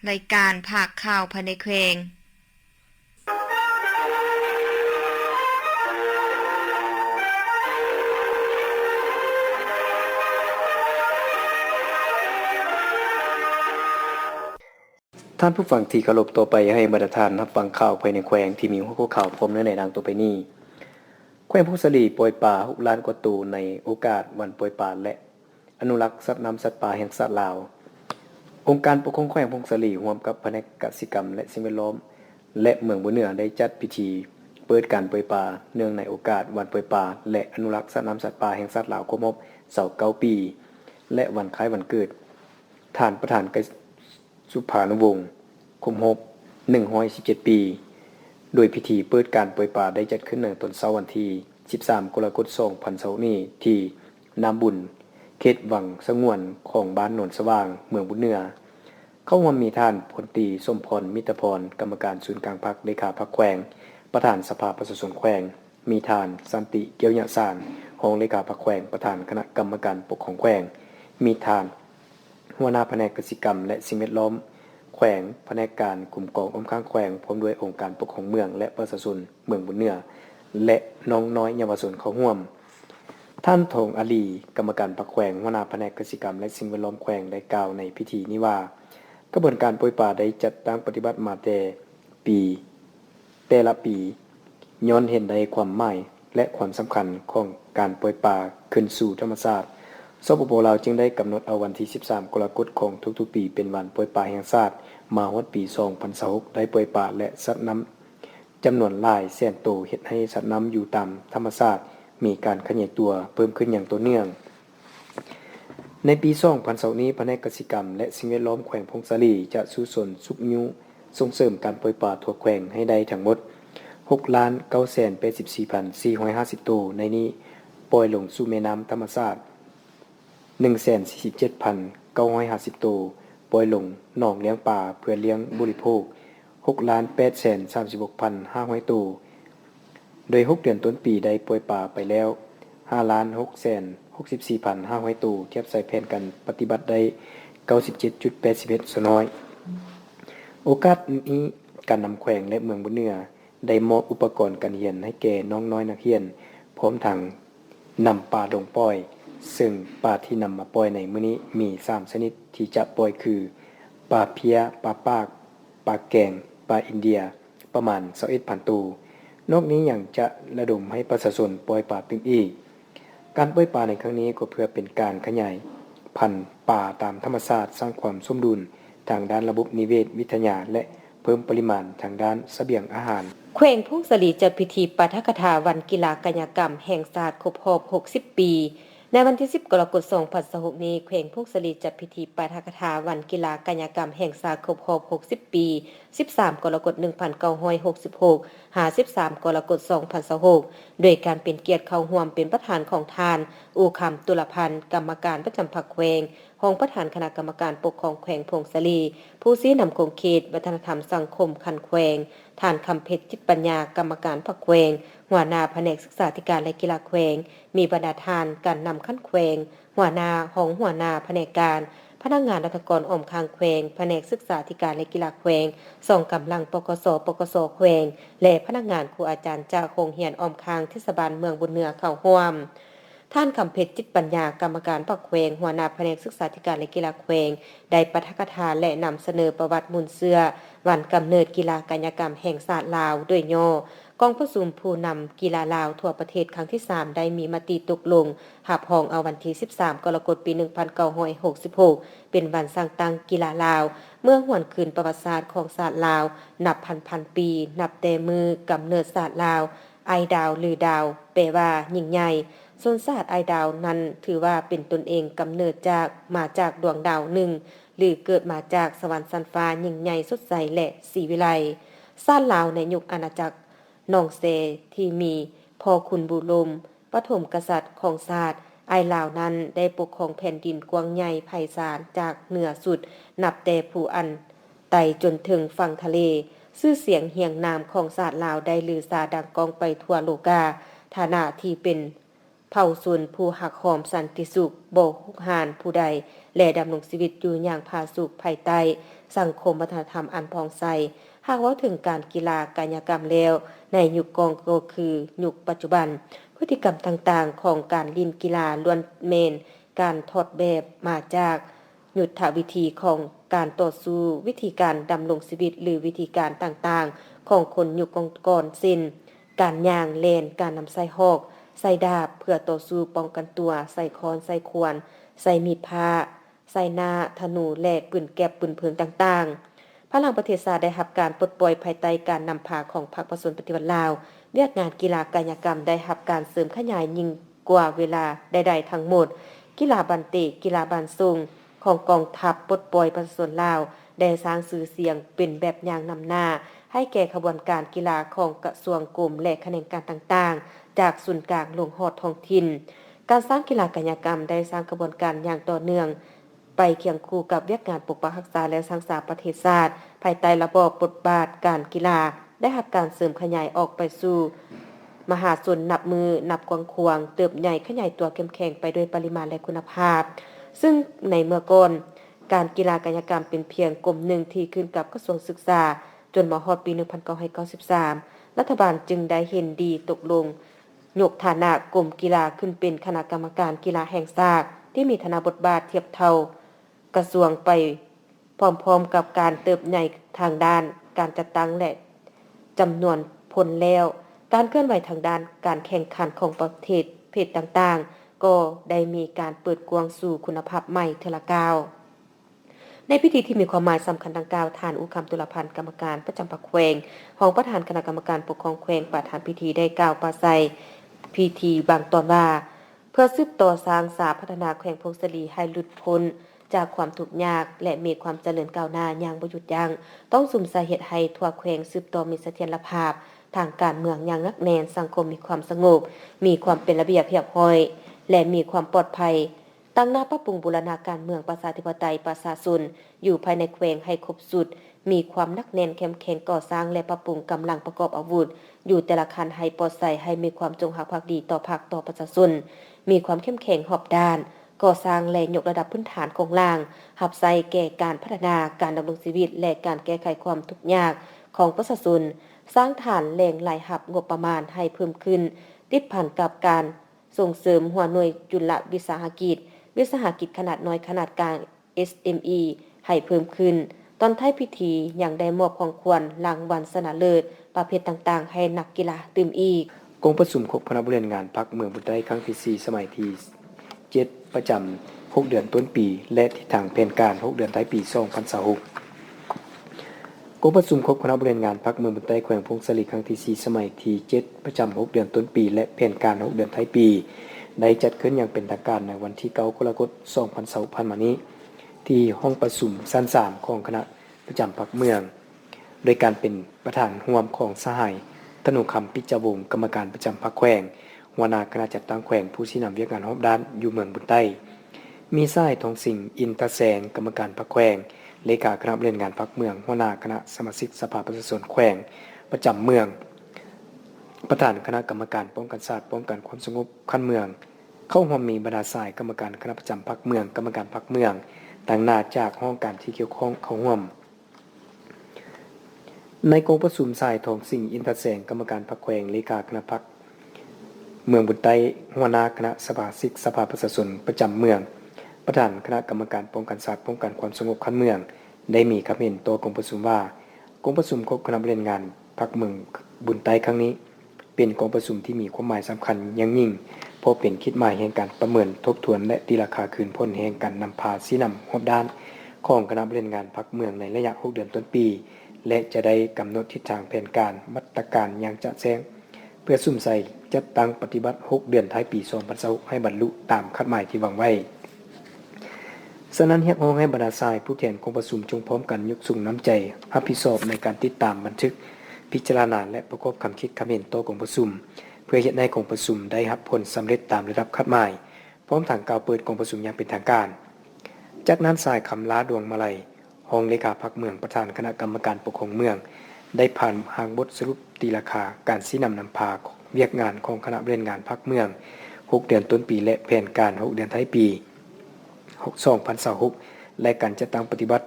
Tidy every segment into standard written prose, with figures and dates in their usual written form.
รายการภาคข่าวภายในแขวงท่านผู้ฟังที่เคารพต่อไปให้มาตรฐานรับฟังข่าวภายในแขวงที่มีหัวข้อข่าวพร้อมเนื้อในดังต่อไปนี้แขวงพงศลีปล่อยป่า6ล้านกว่าตัวในโอกาสวันปล่อยป่าและอนุรักษ์สัตว์น้ำสัตว์ป่าแห่งชาติลาวองค์การปกครองแขวงพงศลีร่วมกับแผนกกสิกรรมและสิ่งแวดล้อมและเมืองบ่อเหนือได้จัดพิธีเปิดการปล่อยป่าเนื่องในโอกาสวันปล่อยป่าและอนุรักษ์สัตว์น้ำสัตว์ป่าแห่งชาติลาวครบรอบ29ปีและวันคล้ายวันเกิดท่านประธานกสุภานุวงศ์คมรบ117 ปีโดยพิธีเปิดการปล่อยป่าได้จัดขึ้นในตอนเช้าวันที่13 กรกฎาคม 2020นี้ที่น้ำบุญเขตวังสงวนของบ้านโนนสว่างเมืองบุญเหนือเข้าร่วมมีท่านพลตรีสมพรมิตรพรกรรมการศูนย์กลางพรรคเลขาพรรคแขวงประธานสภาประชาชนแขวงมีท่านสันติเกียวยะสารรองเลขาพรรคแขวงประธานคณะกรรมการปกครองแขวงมีท่านหัวหน้าแผนกกสิกรรมและสิ่งแวดล้อมแขวงแผนกการคุ้มครองอ้อมข้างแขวงพร้อมด้วยองค์การปกครองเมืองและประชาชนเมืองบุญเหนือและน้องน้อยเยาวชนเข้าร่วมท่านทองอาลีกรรมการพรรคแขวงหัวหน้าแผนกกสิกรรมและสิ่งแวดล้อมแขวงได้กล่าวในพิธีนี้ว่ากระบวนการปล่อยป่าได้จัดตั้งปฏิบัติมาแต่ละปีย้อนเห็นได้ความหมายและความสำคัญของการปล่อยป่าคืนสู่ธรรมชาติสปป.ลาวจึงได้กำหนดเอาวันที่13 กรกฎาคมของทุกๆปีเป็นวันปล่อยป่าแห่งชาติมาฮอดปี2026ได้ปล่อยป่าและสัตว์น้ำจำนวนหลายแสนตัวเฮ็ดให้สัตว์น้ำอยู่ตามธรรมชาติมีการขยายตัวเพิ่มขึ้นอย่างต่อเนื่องในปี2020นี้แผนกกสิกรรมและสิ่งแวดล้อมแขวงพงศลีจะสู้สนสุขยุส่งเสริมการปล่อยป่าทั่วแขวงให้ได้ทั้งหมด 6,984,450 ตัวในนี้ปล่อยลงสู่แม่น้ำธรรมชาติ147,950 ตัวปล่อยลงหนองเลี้ยงปลาเพื่อเลี้ยงบริโภค 6,836,500 ตัวโดย6เดือนต้นปีได้ปล่อยปลาไปแล้ว 5,664,500 ตัวเทียบใส่แผนกันปฏิบัติได้ 97.81% สน้อยโอกาสนี้การนำแขวงและเมืองบุญเหนือได้มอบอุปกรณ์การเรียนให้แก่น้องน้อยนักเรียนพร้อมทั้งนำปลาลงปล่อยซึ่งปลาที่นำมาปล่อยในมื้อนี้มี3ชนิดที่จะปล่อยคือปลาเพี้ยปลาปากปลาแกงปลาอินเดียประมาณ 21,000 ตัวนอกนี้ยังจะระดมให้ประชาชนปล่อยปลาตื่นอีกการปล่อยปลาในครั้งนี้ก็เพื่อเป็นการขยายพันธุ์ป่าตามธรรมชาติสร้างความสมดุลทางด้านระบบนิเวศวิทยาและเพิ่มปริมาณทางด้านเสบียงอาหารแขวงพงศลีจัดพิธีปาฐกถาวันกีฬากายกรรมแห่งชาติครบรอบ60 ปีในวันที่10 กรกฎาคม 2026นี้แขวงพงศลีจัดพิธีปาฐกถาวันกีฬากายกรรมแห่งชาติครบรอบ60 ปี13 กรกฎาคม 1966 53 กรกฎาคม 2026โดยการเป็นเกียรติเข้าร่วมเป็นประธานของทานอูคำตุลพันธ์กรรมการประจำพรรคแขวงรองประธานคณะกรรมการปกครองแขวงพงศลีผู้ชี้นำโครงเขตวัฒนธรรมสังคมคันแขวงท่านคำเพชรจิตปัญญากรรมการพรรคแขวงหัวหน้าแผนกศึกษาธิการและกีฬาแขวงมีบรรดาทานการนำขั้นแขวงหัวหน้าของหัวหน้าแผนกการพนักงานรัฐกรออมคางแขวงแผนกศึกษาธิการและกีฬาแขวงส่งกำลังปกสแขวงและพนักงานครูอาจารย์จากโรงเรียนออมคางเทศบาลเมืองบุญเหนือเข้าร่วมท่านคำเพชรจิตปัญญากรรมการพรรคแขวงหัวหน้าแผนกศึกษาธิการและกีฬาแขวงได้ปาฐกถาและนำเสนอประวัติมูลเสือวันกำเนิดกีฬากายกรรมแห่งชาติลาวโดยย่อกองประชุมผู้นำกีฬาลาวทั่วประเทศครั้งที่3ได้มีมติตกลงหับห้องเอาวันที่13 กรกฎาคม ปี 1966เป็นวันสร้างตั้งกีฬาลาวเมื่อหวนคืนประวัติศาสตร์ของชาติลาวนับพันปีนับแต่มือกำเนิดชาติลาวไอดาวหรือดาวแปลว่ายิ่งใหญ่ส่วนชาติไอดาวนั้นถือว่าเป็นตนเองกำเนิดมาจากดวงดาวหนึ่งหรือเกิดมาจากสวรรค์ชั้นฟ้ายิ่งใหญ่สดใสและศรีวิไลชาติลาวในยุคอาณาจักรนองเซที่มีพ่อขุนบุรมปฐมกษัตริย์ของชาติไอลาวนั้นได้ปกครองแผ่นดินกว้างใหญ่ไพศาลจากเหนือสุดนับแต่ภูอันไต่จนถึงฝั่งทะเลชื่อเสียงเฮียงนามของชาติลาวได้ลือสาดังก้องไปทั่วโลกาฐานะที่เป็นเผ่าชนผู้หักหอมสันติสุขบ่ฮุกหานผู้ใดและดำรงชีวิตอยู่อย่างผาสุกภายใต้ สังคมวัฒนธรรมอันผ่องใสหากเว้าถึงการกีฬากายกรรมแล้วในยุคกองก็คือยุคปัจจุบันพฤติกรรมต่างๆของการเล่นกีฬาล้วนแม่นการถอดแบบมาจากยุทธวิธีของการต่อสู้วิธีการดำรงชีวิตหรือวิธีการต่างๆของคนยุคก่อนๆเช่นการย่างเล่นการนำใส่หอกใส่ดาบเพื่อต่อสู้ป้องกันตัวใส่ค้อนใส่ควรใส่มีดผ้าใส่หน้าธนูและปืนแก๊ปปืนเพลิงต่างๆพลังประเทศชาติได้รับการปลดปล่อยภายใต้การนำพาของพรรคประชาชนปฏิวัติลาวเวียกงานกีฬากายกรรมได้รับการเสริมขยายยิ่งกว่าเวลาใดๆทั้งหมดกีฬาบันเตะกีฬาบานซุงของกองทัพปลดปล่อยประชาชนลาวได้สร้างชื่อเสียงเป็นแบบอย่างนำหน้าให้แก่ขบวนการกีฬาของกระทรวงกรมและแขนงการต่างๆจากศูนย์กลางลงฮอดท้องถิ่นการสร้างกีฬากายกรรมได้สร้างกระบวนการอย่างต่อเนื่องไปเคียงคู่กับเวียกงานปกปักรักษาและสร้างสรรค์ประเทศชาติภายใต้ระบบบทบาทการกีฬาได้รับการเสริมขยายออกไปสู่มหาชนนับมือนับกวางควงเติบใหญ่ขยายตัวเข้มแข็งไปด้วยปริมาณและคุณภาพซึ่งในเมื่อก่อนการกีฬากายกรรมเป็นเพียงกลุ่มหนึ่งที่ขึ้นกับกระทรวงศึกษาจนมาฮอดปี 1993 รัฐบาลจึงได้เห็นดีตกลงยกฐานะกรมกีฬาขึ้นเป็นคณะกรรมการกีฬาแห่งชาติที่มีฐานะบทบาทเทียบเท่ากระทรวงไปพร้อมๆกับการเติบใหญ่ทางด้านการจัดตั้งและจำนวนผลแล้วการเคลื่อนไหวทางด้านการแข่งขันของประเทศเพศต่างๆก็ได้มีการเปิดกว้างสู่คุณภาพใหม่เทอละก้าวในพิธีที่มีความหมายสำคัญดังกล่าวท่านอุคัมตุลพันธ์กรรมการประจำพรรคแขวงของประธานคณะกรรมการปกครองแขวงประธานพิธีได้กล่าวปราศัยพิธีบางตอนว่าเพื่อสืบต่อสร้างสาพัฒนาแขวงพงศลีให้หลุดพ้นจากความทุกข์ยากและมีความเจริญก้าวหน้าอย่างบ่หยุดยั้งต้องสุ่มสาเหตุให้ทั่วแขวงสืบต่อมีเสถียรภาพทางการเมืองอย่างนักแน่นสังคมมีความสงบมีความเป็นระเบียบเรียบร้อยและมีความปลอดภัยตั้งหน้าปรับปรุงบูรณาการเมืองประชาธิปไตยประชาชนอยู่ภายในแขวงให้ครบสุดมีความนักแน่นเข้มแข็งก่อสร้างและปรับปรุงกำลังประกอบอาวุธอยู่แต่ละคันให้ปลอดภัยให้มีความจงรักภักดีต่อพรรคต่อประชาชนมีความเข้มแข็งรอบด้านก่อสร้างและยกระดับพื้นฐานของล่างหับใส่แก่การพัฒนาการดำรงชีวิตและการแก้ไขความทุกข์ยากของประชาชนสร้างฐานแหล่งรายรับงบประมาณให้เพิ่มขึ้นติดพันกับการส่งเสริมหัวหน่วยจุลวิสาหกิจขนาดน้อยขนาดกลาง SME ให้เพิ่มขึ้นตอนท้ายพิธียังได้มอบของขวัญรางวัลชนะเลิศประเภทต่างๆให้นักกีฬาตื่มอีกกองประชุมครบคณะบริหารงานพรรคเมืองบุตรไดครั้งที่4สมัยที่7ประจำ6เดือนต้นปีและทิศทางแผนการ6เดือนท้ายปี2026กองประชุมครบคณะบริหารงานพรรคเมืองบุตรไดแขวงพงศลีครั้งที่4สมัยที่7ประจำ6เดือนต้นปีและแผนการ6เดือนท้ายปีได้จัดขึ้นอย่างเป็นทางการในวันที่9กรกฎาคม2025มานี้ที่ห้องประชุมชั้น3ของคณะประจำพรรคเมืองโดยการเป็นประธานร่วมของสหายธนุคำปิจวงศ์กรรมการประจำพรรคแขวงหัวหน้าคณะจัดตั้งแขวงผู้ชี้นำเวียกงานรอบด้านอยู่เมืองบุญใต้มีสายทองสิงห์อินทแสงกรรมการพรรคแขวงเลขาคณะบริหารงานพรรคเมืองหัวหน้าคณะสมาชิกสภาประชาชนแขวงประจำเมืองประธานคณะกรรมการป้องกันศาสตร์ป้องกันความสงบขั้นเมืองเข้าร่วมมีบรรดาสายกรรมการคณะประจำพรรคเมืองกรรมการพรรคเมืองต่างหน้าจากห้องการที่เกี่ยวข้องเข้าร่วมในกองประชุมสายทองสิงห์อินทแสงกรรมการพรรคแขวงเลขาคณะพรรคเมืองบุญใต้หัวหน้าคณะสมาชิกสภาประชาชนประจำเมืองประธานคณะกรรมการป้องกันศาสตร์ป้องกันความสงบขั้นเมืองได้มีคำเห็นต่อกองประชุมว่ากองประชุมครบคณะบริหารงานพรรคเมืองบุญใต้ครั้งนี้เป็นกองประชุมที่มีความหมายสำคัญอย่างยิ่งเพราะเป็นคิดหมายแห่งการประเมินทบทวนและตีราคาคืนพ้นแห่งการนำพาชี้นำรอบด้านของคณะบริหารงานพรรคเมืองในระยะ6เดือนต้นปีและจะได้กำหนดทิศทางแผนการมาตรการอย่างจะแจ้งเพื่อสุ่มใส่จัดตั้งปฏิบัติ6เดือนท้ายปี2026ให้บรรลุตามคาดหมายที่วางไว้ฉะนั้นเรียกร้องให้บรรดาสายผู้แทนกองประชุมจงพร้อมกันยกสูงน้ำใจรับผิดชอบในการติดตามบันทึกพิจารณาและประกอบคำคิดคำเห็นต่อกองประชุมเพื่อเฮ็ดให้กองประชุมได้รับผลสำเร็จตามระดับคาดหมายพร้อมทางกล่าวเปิดกองประชุมอย่างเป็นทางการจากนั้นสายคำลาดวงมาลัยห้องเลขาพรรคเมืองประธานคณะกรรมการปกครองเมืองได้ผ่านหางบทสรุปตีราคาการชี้นำพาเวียกงานของคณะบริหารงานพรรคเมือง6เดือนต้นปีและแผนการ6เดือนท้ายปี2026และการจัดตั้งปฏิบัติ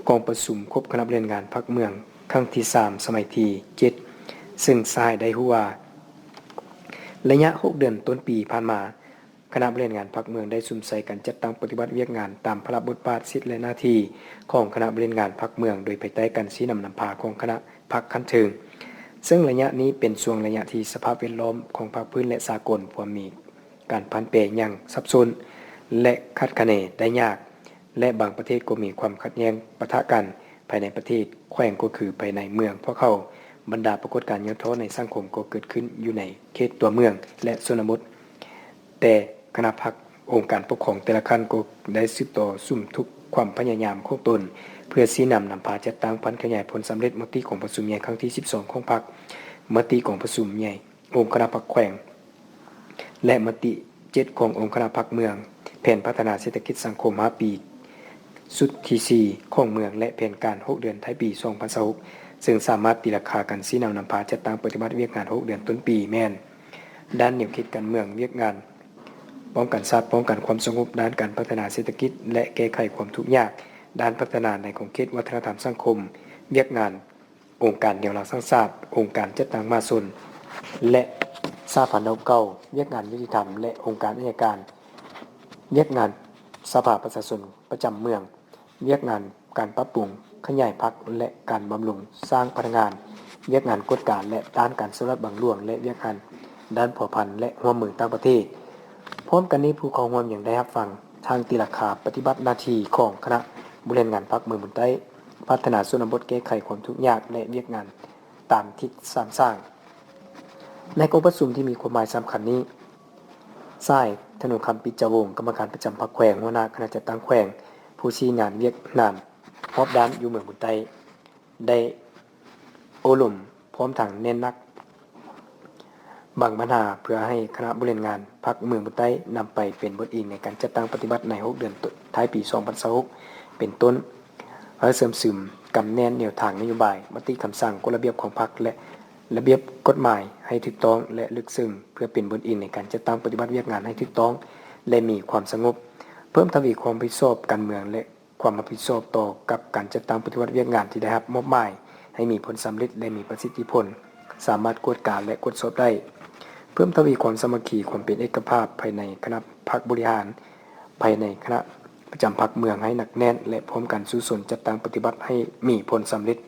กองประชุมครบคณะบริหารงานพรรคเมืองครั้งที่3สมัยที่7ซึ่งทรายได้ฮู้ว่าระยะ6เดือนต้นปีผ่านมาคณะบริหารงานพรรคเมืองได้สุ่มใส่กันจัดตั้งปฏิบัติเวียกงานตามพระบทบาทสิทธิและหน้าที่ของคณะบริหารงานพรรคเมืองโดยภายใต้การชี้นำพาของคณะพรรคคันเทิงซึ่งระยะนี้เป็นช่วงระยะที่สภาพแวดล้อมของภาคพื้นและสากลพร้อมมีการพันแปรอย่างซับซ้อนและคาดคะเนได้ยากและบางประเทศก็มีความขัดแย้งปะทะกันภายในประเทศแขวงก็คือภายในเมืองเพราะเขาบรรดาปรากฏการณ์ย่อท้อในสังคมก็เกิดขึ้นอยู่ในเขตตัวเมืองและชนบทแต่คณะพรรคองค์การปกครองแต่ละขั้นก็ได้สืบต่อสุ่มทุกความพยายามของตนเพื่อชี้นำพาจัดตั้งพันขยายผลสำเร็จมติของประชุมใหญ่ครั้งที่12ของพรรคมติของประชุมใหญ่องค์คณะพรรคแขวงและมติ7ขององค์คณะพรรคเมืองแผนพัฒนาเศรษฐกิจสังคม5ปีสุดที่4ของเมืองและแผนการ6เดือนท้ายปี2026ซึ่งสามารถตีราคากันชี้นำพาจัดตั้งปฏิบัติเวียกงาน6เดือนต้นปีแม่นด้านแนวคิดการเมืองเวียกงานป้องกันชาติป้องกันความสงบด้านการพัฒนาเศรษฐกิจและแก้ไขความทุกข์ยากด้านพัฒนาในของเขตวัฒนธรรมสังคมเวียกงานองค์การเดียวหลักสร้างชาติองค์การจัดตั้งมาสุนและสาพันธ์เก่าเวียกงานยุติธรรมและองค์การอัยการเวียกงานสภาประชาชนประจำเมืองเวียกงานการปรับปรุงขยายพรรคและการบำรุงสร้างพนักงานเวียกงานกฎการและด้านการสลัดบังหลวงและเวียกงานด้านผ่อพันธุ์และร่วมมือต่างประเทศพร้อมกันนี้ผู้เข้าร่วมอย่างได้รับฟังทางตีราคาปฏิบัติหน้าที่ของคณะบริหารงานพรรคเมืองบุญใต้พัฒนาชนบทแก้ไขความทุกข์ยากและเวียกงานตามทิศสร้างในองค์ประชุมที่มีความหมายสำคัญนี้สายธนงคำปิจวงศ์กรรมการประจำพรรคแขวงหัวหน้าคณะจัดตั้งแขวงผู้ชี้งานเวียกงานรอบด้านอยู่เมืองบุญใต้ได้โอลุ่มพร้อมทางเน้นนักบางปัญหาเพื่อให้คณะบริหารงานพรรคเมืองบุญใต้นำไปเป็นบทอิงในการจัดตั้งปฏิบัติใน6เดือนท้ายปี2026เป็นต้นเพื่อเสริมซึมกำแนนแนวทางนโยบายมติคำสั่งกฎระเบียบของพรรคและระเบียบกฎหมายให้ถูกต้องและลึกซึ้งเพื่อเป็นบทอิงในการจัดตั้งปฏิบัติเวียกงานให้ถูกต้องและมีความสงบเพิ่มทวีความรับผิดชอบการเมืองและความรับผิดชอบต่อกับการจัดตั้งปฏิบัติเวียกงานที่ได้รับมอบหมายให้มีผลสำเร็จและมีประสิทธิผลสามารถกวดการและกดสอบได้เพิ่มทวีความสามัคคีความเป็นเอกภาพภายในคณะพรรคบริหารภายในคณะประจำพรรคเมืองให้หนักแน่นและพร้อมกันสู่สนจัดตั้งปฏิบัติให้มีผลสำเร็จ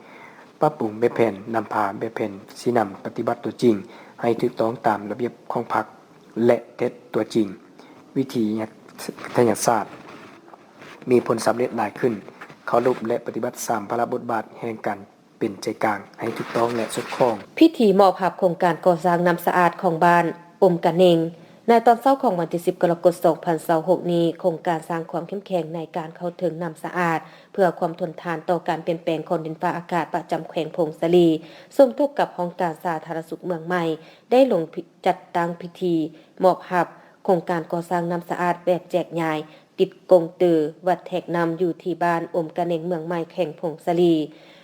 ปรับปรุงแบบแผนนำพาแบบแผนชี้นำปฏิบัติตัวจริงให้ถูกต้องตามระเบียบของพรรคและเท็จตัวจริงวิธีทางศาสตร์มีผลสำเร็จหลายขึ้นเคารพและปฏิบัติ3พระบทบาทแห่งการเป็นใจกลางให้ถูกต้องและสอดคล้องพิธีมอบภาพโครงการก่อสร้างน้ำสะอาดของบ้านอมกะเนงในตอนเช้าของวันที่10กรกฎาคม2026นี้โครงการสร้างความเข้มแข็งในการเข้าถึงน้ำสะอาดเพื่อความทนทานต่อการเปลี่ยนแปลงของดินฟ้าอากาศประจำแขวงพงศาลีสมทบกับห้องการสาธารณสุขเมืองใหม่ได้ลงจัดตั้งพิธีมอบภาพโครงการก่อสร้างน้ำสะอาดแบบแจกจ่ายติดกงตือวัดแทกนำอยู่ที่บ้านอมกะเนงเมืองใหม่แขวงพงศาลี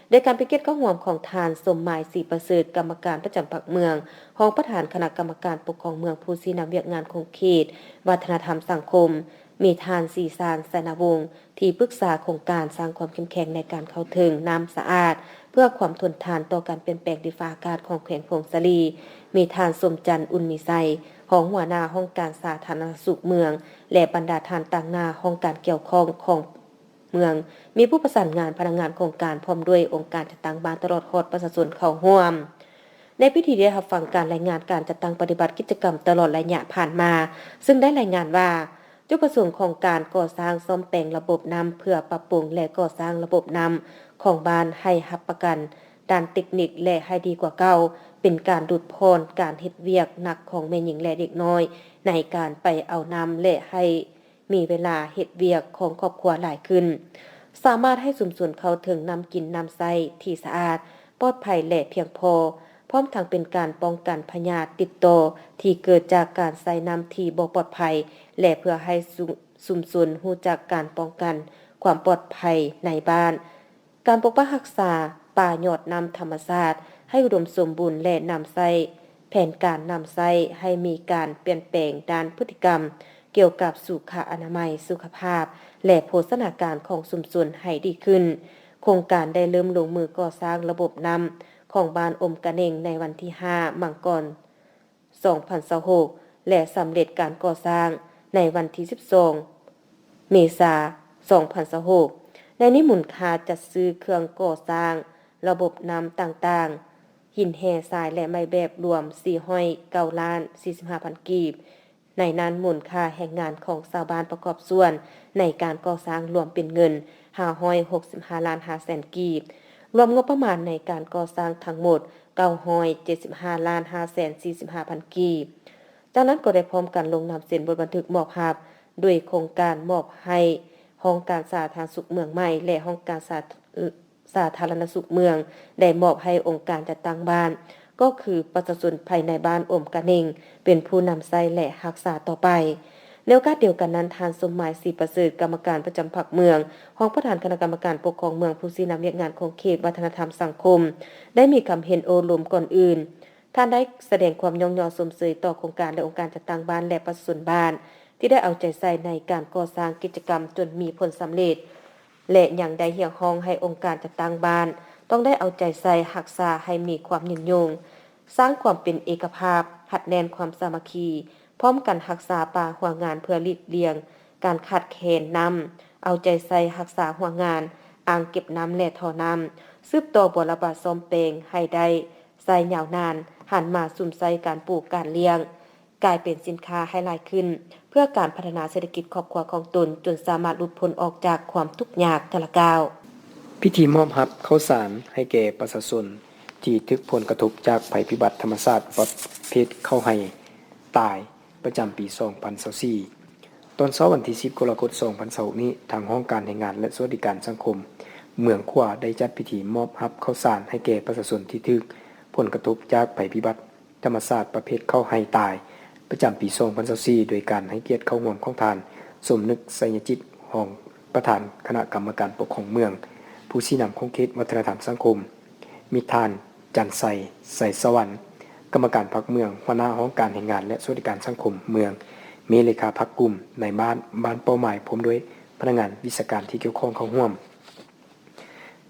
โดยการพิเกตข้อห่วมของทานสมหมายศรีประเสริฐกรรมการประจำพรรคเมืองห้องประธานคณะกรรมการปกครองเมืองผู้ชี้นำเวียกงานของเขตวัฒนธรรมสังคมมีทานสีสารสนวงศ์ที่ปรึกษาโครงการสร้างความเข้มแข็งในการเข้าถึงน้ำสะอาดเพื่อความทนทานต่อการเปลี่ยนแปลงดินฟ้าอากาศของแขวงพงศาลีมีทานสมจันทร์อุ่นมีไซห้องหัวหน้าห้องการสาธารณสุขเมืองและบรรดาทานต่างหน้าห้องการเกี่ยวข้องของเมืองมีผู้ประสานงานพนักงานโครงการพร้อมด้วยองค์การจัดตั้งบ้านตลอดฮอดประชาชนเข้าร่วมในพิธีได้รับฟังการรายงานการจัดตั้งปฏิบัติกิจกรรมตลอดระยะผ่านมาซึ่งได้รายงานว่าจุดประสงค์ของการก่อสร้างซ่อมแปลงระบบน้ำเพื่อปรับปรุงและก่อสร้างระบบน้ำของบ้านให้รับประกันด้านเทคนิคและให้ดีกว่าเก่าเป็นการลดพรการเฮ็ดเวียกหนักของแม่หญิงและเด็กน้อยในการไปเอาน้ำและให้มีเวลาเฮ็ดเวียกของครอบครัวหลายขึ้นสามารถให้ชุมชนเข้าถึงน้ำกินน้ำใช้ที่สะอาดปลอดภัยและเพียงพอพร้อมทั้งเป็นการป้องกันพยาธิติดต่อที่เกิดจากการใช้น้ำที่บ่ปลอดภัยและเพื่อให้ชุมชนรู้จักการป้องกันความปลอดภัยในบ้านการปกปักรักษาป่ายอดน้ำธรรมชาติให้อุดมสมบูรณ์และน้ำใช้แผนการน้ำใช้ให้มีการเปลี่ยนแปลงด้านพฤติกรรมเกี่ยวกับสุขอนามัยสุขภาพและโภชนาการของชุมชนให้ดีขึ้น โครงการได้เริ่มลงมือก่อสร้างระบบน้ำของบ้านอมกะเน่งในวันที่ 5 มังกร 2026 และสำเร็จการก่อสร้างในวันที่ 12 เมษายน 2026 ในนี้มูลค่าจัดซื้อเครื่องก่อสร้างระบบน้ำต่างๆหินแห่ทรายและไม้แบบรวม 409,45,000 กีบ ในนั้นมูลค่าแห่งงานของชาวบ้านประกอบส่วนในการก่อสร้างรวมเป็นเงิน 565 ล้าน 5 แสนกีบ รวมงบประมาณในการก่อสร้างทั้งหมด 975 ล้าน 5 แสน 45 พันกีบ จากนั้นก็ได้พร้อมกันลงนามเซ็นบทบันทึกมอบรับด้วยโครงการมอบให้ห้องการสาธารณสุขเมืองใหม่และห้องการสาธารณสุขเมืองได้มอบให้องค์การจัดตั้งบ้านก็คือประชาชนภายในบ้านอมกะเน่งเป็นผู้นำใช้และรักษาต่อไปในโอกาสเดียวกันนั้นทานสมหมายศรีประเสริฐกรรมการประจำพรรคเมืองห้องประธานคณะกรรมการปกครองเมืองผู้ชี้นำเรียกงานของเขตวัฒนธรรมสังคมได้มีคำเห็นโอลมก่อนอื่นท่านได้แสดงความยอมยอสมเสยต่อโครงการและองค์การจัดตั้งบ้านและประชาชนบ้านที่ได้เอาใจใส่ในการก่อสร้างกิจกรรมจนมีผลสำเร็จและยังได้เรียกร้องให้องค์การจัดตั้งบ้านต้องได้เอาใจใส่รักษาให้มีความยืนยงสร้างความเป็นเอกภาพหัดแน่นความสามัคคีพร้อมกันรักษาป่าหัวงานเพื่อหลีกเลี่ยงการขาดแคลนน้ำเอาใจใส่รักษาหัวงานอ่างเก็บน้ำและท่อน้ำสืบต่อบ่อระบายซ่อมแปลงให้ได้ใส่ยาวนานหันมาสุ่มใส่การปลูกการเลี้ยงกลายเป็นสินค้าให้หลายขึ้นเพื่อการพัฒนาเศรษฐกิจครอบครัวของตนจนสามารถหลุดพ้นออกจากความทุกข์ยากทะละก้าวพิธีมอบรับข้าวสารให้แก่ประชาชนที่ทึกผลกระทบจากภัยพิบัติธรรมชาติประเภทเข้าให้ตายประจำปี 2024 ตอนเช้าวันที่ 10 กรกฎาคม 2026 นี้ทางห้องการแรงงานและสวัสดิการสังคมเมืองขวาได้จัดพิธีมอบรับข้าวสารให้แก่ประชาชนที่ทึกผลกระทบจากภัยพิบัติธรรมชาติประเภทเข้าให้ตายประจำปี 2024 โดยการให้เกียรติเข้าร่วมของทานสมนึกไสยจิตรองประธานคณะกรรมการปกครองเมืองผู้ชี้นำของเขตวัฒนธรรมสังคมมีทานจันทร์ใสสวรรค์กรรมการพรรคเมืองหัวหน้าห้องการแรงงานและสวัสดิการสังคมเมืองมีเลขาพรรคกลุ่มในบ้านเป้าหมายพร้อมด้วยพนักงานวิชาการที่เกี่ยวข้องเข้าร่วม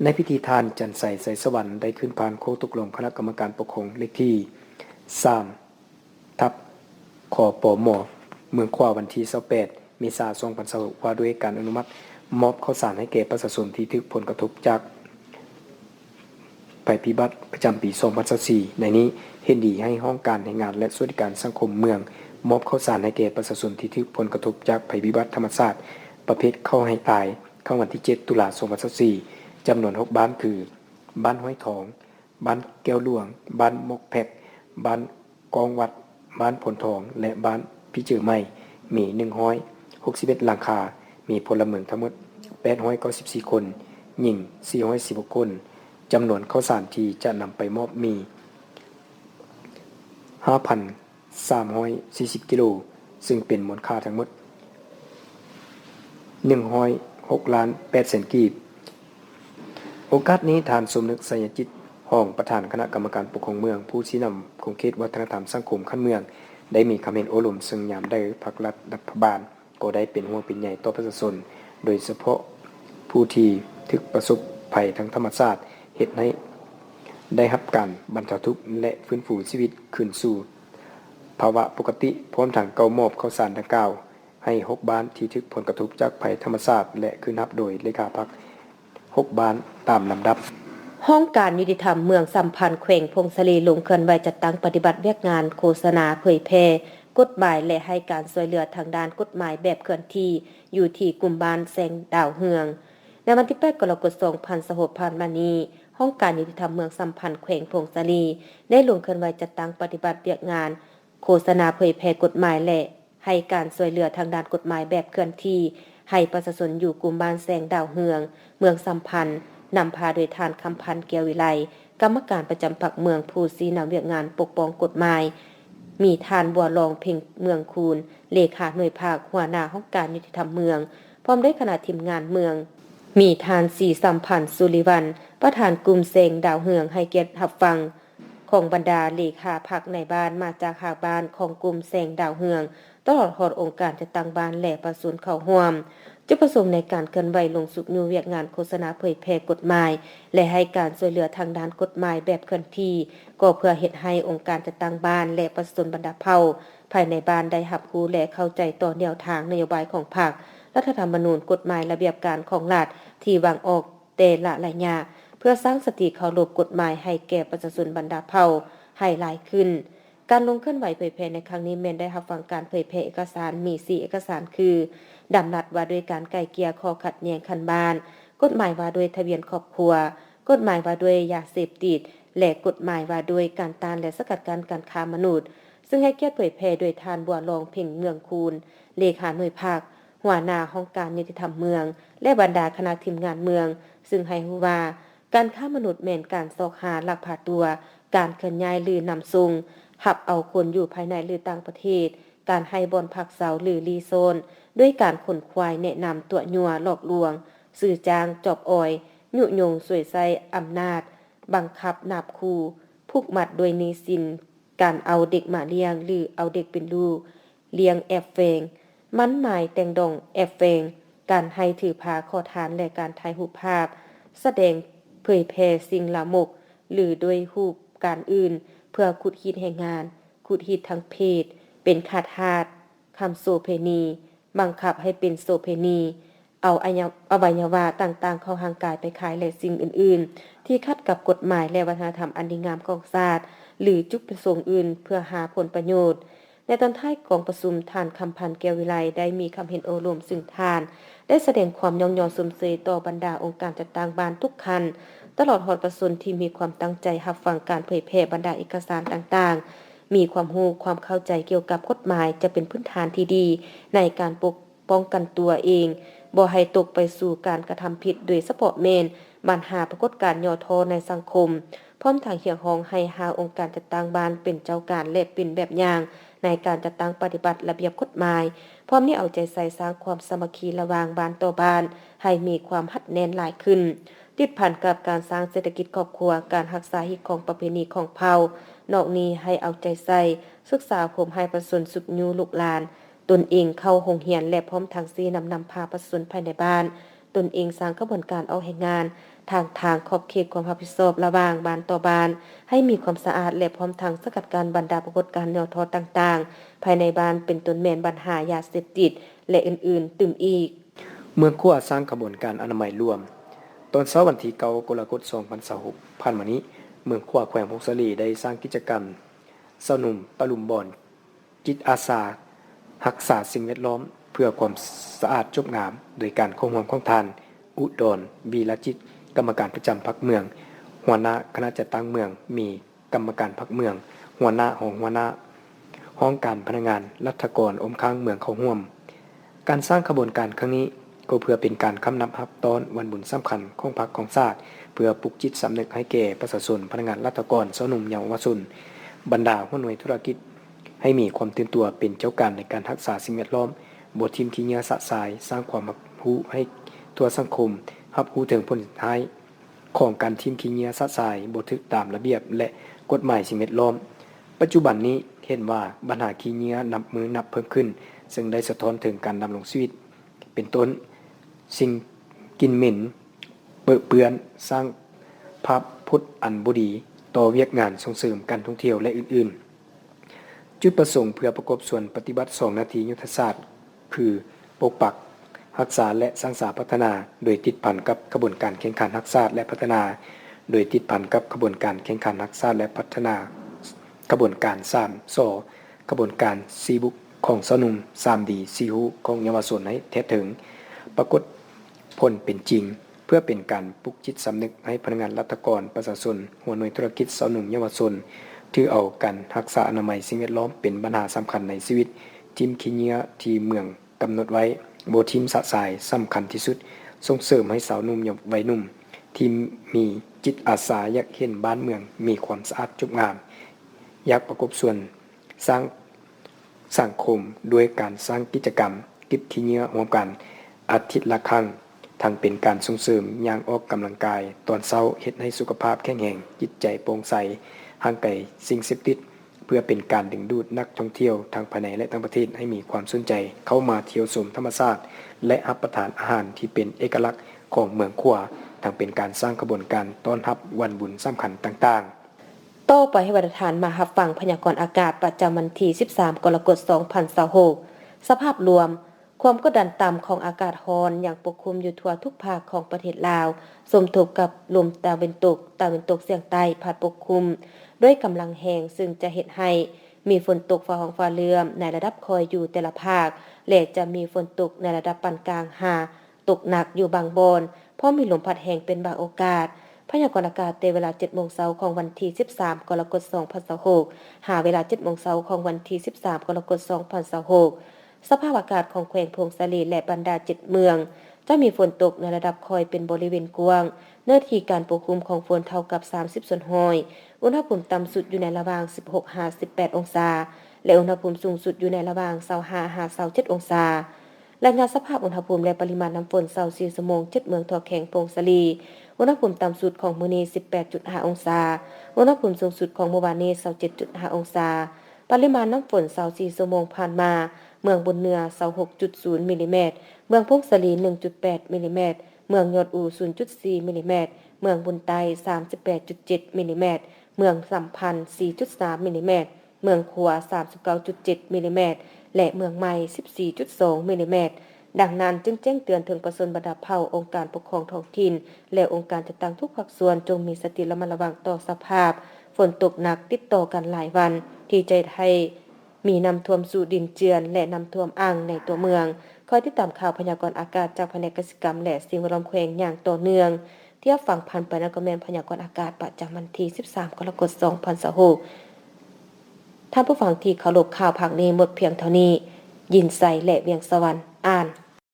ในพิธีทานจันทร์ใสสวรรค์ได้ขึ้นผ่านโคตกลงคณะกรรมการปกครองเลขที่3/คปมเมืองขวาวันที่28 เมษายน 2026ว่าด้วยการอนุมัติมอบข้าวสารให้แก่ประชาชนที่ถูกผลกระทบจากภัยพิบัติประจำปี 2024 ในนี้เห็นดีให้ห้องการแรงงานและสวัสดิการสังคมเมืองมอบข้าวสารให้แก่ประชาชนที่ถูกผลกระทบจากภัยพิบัติธรรมชาติประเภทเข้าให้ตายเข้าวันที่ 7 ตุลาคม 2024 จำนวน 6 บ้านคือบ้านห้อยทองบ้านแก้วหลวงบ้านมกแพกบ้านกองวัดบ้านผลทองและบ้านพิจิตรใหม่มี161หลังคามีพลเมืองทั้งหมด894คนหญิง416คนจำนวนข้าวสารที่จะนำไปมอบมี 5,340 กิโลซึ่งเป็นมูลค่าทั้งหมด106 ล้าน 8 แสนกีบโอกาสนี้ทานสมนึกไสยจิตห้องประธานคณะกรรมการปกครองเมืองผู้ชี้นำของเขตวัฒนธรรมสังคมขั้นเมืองได้มีคำเห็นโอลมซึ่งยามได้ภาครัฐบาลก็ได้เป็นห่วงเป็นใยต่อประชาชนโดยเฉพาะผู้ที่ถึกประสบภัยทางธรรมชาติเหตุให้ได้รับการบรรเทาทุกข์และฟื้นฟูชีวิตคืนสู่ภาวะปกติพร้อมทั้งเกามอบข้าวสารดังกล่าวให้6บ้านที่ถึกผลกระทบจากภัยธรรมชาติและคืนรับโดยเลขาพรรค6บ้านตามลำดับห้องการยุติธรรมเมืองสัมพันธ์แขวงพงศลีลงเคลื่อนไหวจัดตั้งปฏิบัติเวียกงานโฆษณาเผยแพร่กฎหมายและให้การช่วยเหลือทางด้านกฎหมายแบบเคลื่อนที่อยู่ที่กลุ่มบ้านแสงดาวเฮืองในวันที่ 8 กรกฎาคม 2026 ผ่านมานี้ห้องการยุติธรรมเมืองสัมพันธ์แขวงพงศลีได้ลงเคลื่อนไหวจัดตั้งปฏิบัติเวียกงานโฆษณาเผยแพร่กฎหมายและให้การช่วยเหลือทางด้านกฎหมายแบบเคลื่อนที่ให้ประชาชนอยู่กลุ่มบ้านแสงดาวเฮืองเมืองสัมพันธ์นำพาโดยทานคำพันธ์เกียววิไลกรรมการประจำพรรคเมืองผู้ชี้นำเวียกงานปกป้องกฎหมายมีทานบัวรองเพ่งเมืองคูนเลขาหน่วยภาคหัวหน้าห้องการยุติธรรมเมืองพร้อมด้วยคณะทีมงานเมืองมีทานสีสัมพันธ์สุริวันประธานกลุ่มเซงดาวเฮืองให้เกียรติรับฟังของบรรดาเลขาพรรคในบ้านมาจากหากบ้านของกลุ่มเซงดาวเฮืองตลอดหอดองค์การจะตั้งบ้านและประสุนเข้าร่วม จุดประสงค์ในการเคลื่อนไหวลงสู่นิวเวียกงานโฆษณาเผยแพร่กฎหมายและให้การช่วยเหลือทางด้านกฎหมายแบบเคลื่อนที่ก็เพื่อเฮ็ดให้องค์การจัดตั้งบ้านและประชาชนบรรดาเผ่าภายในบ้านได้รับรู้และเข้าใจต่อแนวทางนโยบายของพรรครัฐธรรมนูญกฎหมายระเบียบการของรัฐที่วางออกแต่ละระยะเพื่อสร้างสติเคารพกฎหมายให้แก่ประชาชนบรรดาเผ่าให้หลายขึ้นการลงเคลื่อนไหวเผยแพร่ในครั้งนี้แม้นได้รับฟังการเผยแพร่เอกสารมี4เอกสารคือดำรัสว่าด้วยการไกล่เกลี่ยข้อขัดแย้งคันบ้านกฎหมายว่าด้วยทะเบียนครอบครัวกฎหมายว่าด้วยยาเสพติดและกฎหมายว่าด้วยการต้านและสกัดกั้นการค้ามนุษย์ซึ่งให้เกียรติเผยแพร่โดยทานบัวรองเพ่งเมืองคูณเลขาหน่วยภาคหัวหน้าห้องการยุติธรรมเมืองและบรรดาคณะทีมงานเมืองซึ่งให้รู้ว่าการค้ามนุษย์แม่นการซอกหาลักพาตัวการเคลื่อนย้ายหรือนำส่งหับเอาคนอยู่ภายในหรือต่างประเทศการให้บอนพักเสาหรือรีโซนด้วยการขนควายแนะนำตัวยัวหลอกลวงสื่อจางจอบออยยุยงสวยใส่อำนาจบังคับนาบคูผูกมัดโดยนิสินการเอาเด็กมาเลี้ยงหรือเอาเด็กเป็นลูกเลี้ยงแอบเฟงมันหมายแต่งดองแอบเฟงการให้ถือพาขอทานและการถ่ายรูปภาพแสดงเผยแพร่สิ่งละมกหรือโดยรูปการอื่นเพื่อขุดหิดแห่งงานขุดหิดทางเพศเป็นขาดหาดคำโสเพณีบังคับให้เป็นโสเพณีเอาอวัยวะต่างๆเข้าห่างกายไปขายและสิ่งอื่นๆที่ขัดกับกฎหมายและวัฒนธรรมอันดีงามของชาติหรือจุดประสงค์อื่นเพื่อหาผลประโยชน์ในตอนท้ายกองประชุมท่านคำพันธ์แก้ววิไลได้มีคำเห็นโอรมซึ่งท่านได้แสดงความยอมยอสมเสยต่อบรรดาองค์การจัดตั้งบ้านทุกคันตลอดหอดประสนที่มีความตั้งใจรับฟังการเผยแพร่บรรดาเอกสารต่างๆมีความรู้ความเข้าใจเกี่ยวกับกฎหมายจะเป็นพื้นฐานที่ดีในการปกป้องกันตัวเองบ่ให้ตกไปสู่การกระทำผิดโดยเฉพาะแม่นปัญหาปรากฏการณ์ย่อท้อในสังคมพร้อมทางเหียงห้องให้หาองค์การจัดตั้งบ้านเป็นเจ้าการและเป็นแบบอย่างในการจัดตั้งปฏิบัติระเบียบกฎหมายพร้อมนี้เอาใจใส่สร้างความสามัคคีระหว่างบ้านต่อบ้านให้มีความหัดแน่นหลายขึ้นติดพันกับการสร้างเศรษฐกิจครอบครัวการรักษาหิตของประเพณีของเผ่านอกนี้ให้เอาใจใส่ศึกษาผมให้ประสนสุขยูลูกหลานตนเองเข้าโรงเรียนและพร้อมทางซีนำพาประสนภายในบ้านตนเองสร้างกระบวนการเอาแห่งงานทางขอบเขตความรับผิดชอบระหว่างบ้านต่อบ้านให้มีความสะอาดและพร้อมทางสกัดการบรรดาปรากฏการณ์แนวทอต่างๆภายในบ้านเป็นต้นแม่นปัญหายาเสพติดและอื่นๆตื่มอีกเมืองขั้วสร้างกระบวนการอนามัยรวมตอนเช้าวันที่9กรกฎาคม2026ผ่านมานี้เมืองขั้วแขวงพงศลีได้สร้างกิจกรรมเช้าหนุ่มตะลุมบอนจิตอาสารักษาสิ่งแวดล้อมเพื่อความสะอาดจบงามโดยการคงความของทานอุดรบีลจิตกรรมการประจำพรรคเมืองหัวหน้าคณะจัดตั้งเมืองมีกรรมการพรรคเมืองหัวหน้าห้องการพนักงานรัฐกรอมค้างเมืองเขาร่วมการสร้างขบวนการครั้งนี้ก็เพื่อเป็นการคำนับรับตอนวันบุญสำคัญของพรรคของชาติเพื่อปลุกจิตสำนึกให้แก่ประชาชนพนักงานรัฐกรสาวหนุ่มเยาวชนบรรดาหัวหน่วยธุรกิจให้มีความตื่นตัวเป็นเจ้าการในการรักษาสิ่งแวดล้อมบททีมขี้เหงื่อสะสายสร้างความรับรู้ให้ทั่วสังคมรับรู้ถึงผลสุดท้ายของการทีมขี้เหงื่อสะสายบ่ถูกตามระเบียบและกฎหมายสิ่งแวดล้อมปัจจุบันนี้เห็นว่าปัญหาขี้เหงื่อนับเพิ่มขึ้นซึ่งได้สะท้อนถึงการดำรงชีวิตเป็นต้นสิ่งกินเหม็นเปื้อนสร้างภาพพจน์อันบ่ดีต่อเวียกงานส่งเสริมการท่องเที่ยวและอื่นๆจุดประสงค์เพื่อประกอบส่วนปฏิบัติ2นาทียุทธศาสตร์คือปกปักรักษาและสร้างสรรค์พัฒนาโดยติดพันกับกระบวนการแข่งขันรักษาและพัฒนาโดยติดพันกับกระบวนการแข่งขันรักษาและพัฒนากระบวนการ3 สกระบวนการ4บุกของสนุม3ดี4ฮูของเยาวชนให้แท้ถึงปรากฏผลเป็นจริงเพื่อเป็นการปลุกจิตสำนึกให้พนักงานรัฐกรประชาชนหัวหน่วยธุรกิจสนุมเยาวชนถือเอาการรักษาอนามัยสิ่งแวดล้อมเป็นปัญหาสำคัญในชีวิตทีมขี้เหงื่อที่เมืองกำหนดไว้โบทีมสะสายสำคัญที่สุดส่งเสริมให้สาวหนุ่มวัยหนุ่มที่มีจิตอาสาอยากเห็นบ้านเมืองมีความสะอาดจบงามอยากประกอบส่วนสร้างสังคมด้วยการสร้างกิจกรรมเก็บขี้เหงื่อร่วมกันอาทิตย์ละครั้งทั้งเป็นการส่งเสริมย่างออกกำลังกายตอนเช้าเฮ็ดให้สุขภาพแข็งแรงจิตใจโปร่งใสห่างไกลสิ่งเสพติด พื่อเป็นการดึงดูดนักท่องเที่ยวทั้งภายในและต่างประเทศให้มีความสนใจเข้ามาเที่ยวชมธรรมชาติและรับประทานอาหารที่เป็นเอกลักษณ์ของเมืองขัวทั้งเป็นการสร้างกระบวนการต้อนรับวันบุญสำคัญต่างๆต่อไปให้วัฒนธานมารับฟังพยากรณ์อากาศประจำวันที่13 กรกฎาคม 2026สภาพรวมความกดดันต่ำของอากาศร้อนอย่างปกคลุมอยู่ทั่วทุกภาคของประเทศลาวสมทบกับลมตะวันตกเฉียงใต้พัดปกคลุมด้วยกำลังแรงซึ่งจะเฮ็ดให้มีฝนตกฟ้าร้องฟ้าเหลื่อมในระดับคอยอยู่แต่ละภาคและจะมีฝนตกในระดับปานกลางตกหนักอยู่บางบอนเพราะมีลมพัดแรงเป็นบางโอกาสพยากรณ์อากาศในเวลา 7:00 นของวันที่13 กรกฎาคม 2026หาเวลา 7:00 นของวันที่13 กรกฎาคม 2026สภาพอากาศของแขวงพงศาลีและบรรดา7เมืองจะมีฝนตกในระดับคอยเป็นบริเวณกว้างเนื้อที่การปกคลุมของฝนเท่ากับ30ส่วนห้อยอุณหภูมิต่ำสุดอยู่ในระหว่าง 16-18 องศาและอุณหภูมิสูงสุดอยู่ในระหว่าง 25-27 องศารายงานสภาพอุณหภูมิและปริมาณน้ำฝน24ชั่วโมง7เมืองทั่วแขวงพงศาลีอุณหภูมิต่ำสุดของมื้อนี้ 18.5 องศาอุณหภูมิสูงสุดของเมื่อวานนี้ 27.5 องศาปริมาณน้ำฝน24ชั่วโมงผ่านมาเมืองบุญเหนือ 26.0 มิลลิเมตรเมืองพงศาลี 1.8 มิลลิเมตรเมืองยอดอู่ 0.4 มิลลิเมตรเมืองบุญไต 38.7 มิลลิเมตรเมืองสัมพันธ์ 4.3 มิลลิเมตรเมืองขัว 39.7 มิลลิเมตรและเมืองใหม่ 14.2 มิลลิเมตรดังนั้นจึงแจ้งเตือนถึงประชาชนบรรดาเผ่าองค์การปกครองท้องถิ่นและองค์การจัดตั้งทุกภาคส่วนจงมีสติระมัดระวังต่อสภาพฝนตกหนักติดต่อกันหลายวันที่จะให้มีน้ำท่วมสู่ดินเจือนและน้ำท่วมอ่างในตัวเมืองคอยติดตามข่าวพยากรณ์อากาศจากแผนกเกษตรกรรมและสิ่งแวดล้อมแขวงอย่างต่อเนื่องที่ฟังผ่านไปนั้นก็แม่นพยากรณ์อากาศประจำวันที่13 กรกฎาคม 2026ท่านผู้ฟังที่เคารพข่าวภาคนี้หมดเพียงเท่านี้ยินไซและเวียงสวรรค์อ่าน